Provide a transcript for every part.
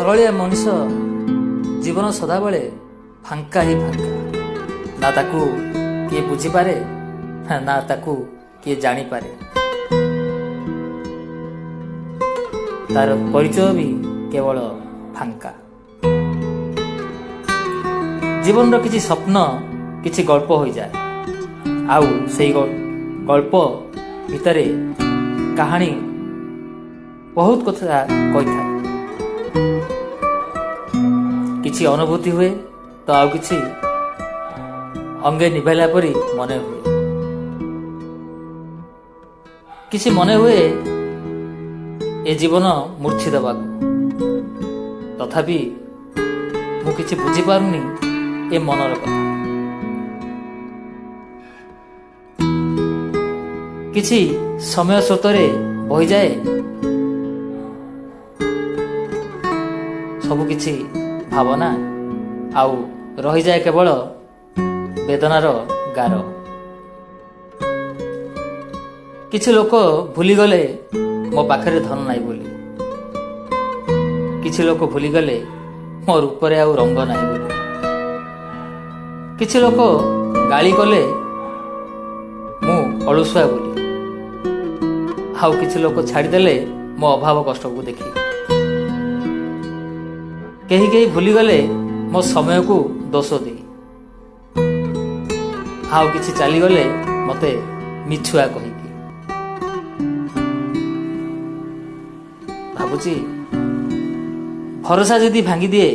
ସରଳିଆ ମଣିଷ ଜୀବନ ସଦାବେଳେ ଫାଙ୍କା ହିଁ ଫାଙ୍କା। ନା ତାକୁ କିଏ ବୁଝିପାରେ ନା ତାକୁ କିଏ ଜାଣିପାରେ। ତାର ପରିଚୟ ବି କେବଳ ଫାଙ୍କା। ଜୀବନର କିଛି ସ୍ୱପ୍ନ କିଛି ଗଳ୍ପ ହୋଇଯାଏ, ଆଉ ସେଇ ଗଳ୍ପ ଭିତରେ କାହାଣୀ ବହୁତ କଥା କହିଥାଏ। କିଛି ଅନୁଭୂତି ହୁଏ ତ ଆଉ କିଛି ଅଙ୍ଗେ ନିଭାଇଲା ପରି ମନେ ହୁଏ। କିଛି ମନେ ହୁଏ ଏ ଜୀବନ ମୂର୍ଚ୍ଛି ଦେବାକୁ। ତଥାପି ମୁଁ କିଛି ବୁଝିପାରୁନି ଏ ମନର କଥା। କିଛି ସମୟ ସ୍ରୋତରେ ବହିଯାଏ, ସବୁ କିଛି ଭାବନା, ଆଉ ରହିଯାଏ କେବଳ ବେଦନାର ଗାର। କିଛି ଲୋକ ଭୁଲିଗଲେ ମୋ ପାଖରେ ଧନ ନାହିଁ ବୋଲି। କିଛି ଲୋକ ଭୁଲିଗଲେ ମୋ ରୂପରେ ଆଉ ରଙ୍ଗ ନାହିଁ ବୋଲି। କିଛି ଲୋକ ଗାଳି କଲେ ମୁଁ ଅଳସୁଆ ବୋଲି। ଆଉ କିଛି ଲୋକ ଛାଡ଼ିଦେଲେ ମୋ ଅଭାବ କଷ୍ଟକୁ ଦେଖି। କେହି କେହି ଭୁଲିଗଲେ ମୋ ସମୟକୁ ଦୋଷ ଦେଇ। ଆଉ କିଛି ଚାଲିଗଲେ ମୋତେ ମିଛୁଆ କହିକି। ଭାବୁଛି ଭରସା ଯଦି ଭାଙ୍ଗିଦିଏ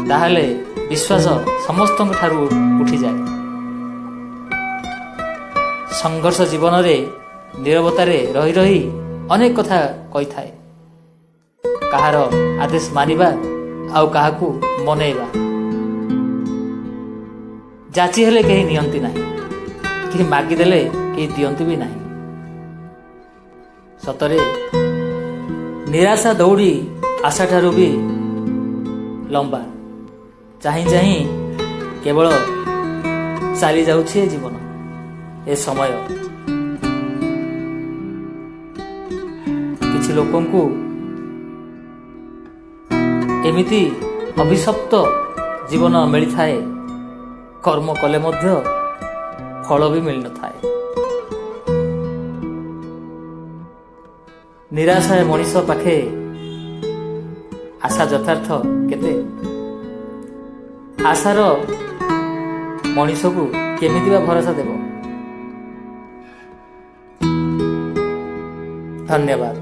ତାହେଲେ ବିଶ୍ୱାସ ସମସ୍ତଙ୍କ ଠାରୁ ଉଠିଯାଏ। ସଂଘର୍ଷ ଜୀବନରେ ନୀରବତାରେ ରହି ରହି ଅନେକ କଥା କହିଥାଏ। କାହାର ଆଦେଶ ମାନିବା ଆଉ କାହାକୁ ମନେଇବା। ଯାଚି ହେଲେ କେହି ନିଅନ୍ତି ନାହିଁ, କେହି ମାଗିଦେଲେ କେହି ଦିଅନ୍ତି ବି ନାହିଁ। ସତରେ ନିରାଶା ଦୌଡ଼ି ଆଶାଠାରୁ ବି ଲମ୍ବା। ଚାହିଁ ଚାହିଁ କେବଳ ଚାଲି ଯାଉଛି ଏ ଜୀବନ, ଏ ସମୟ। କିଛି ଲୋକଙ୍କୁ ଏମିତି ଅଭିଶପ୍ତ ଜୀବନ ମିଳିଥାଏ, କର୍ମ କଲେ ମଧ୍ୟ ଫଳ ବି ମିଳିନଥାଏ। ନିରାଶାରେ ମଣିଷ ପାଖେ ଆଶା ଯଥାର୍ଥ କେତେ? ଆଶାର ମଣିଷକୁ କେମିତି ବା ଭରସା ଦେବ? ଧନ୍ୟବାଦ।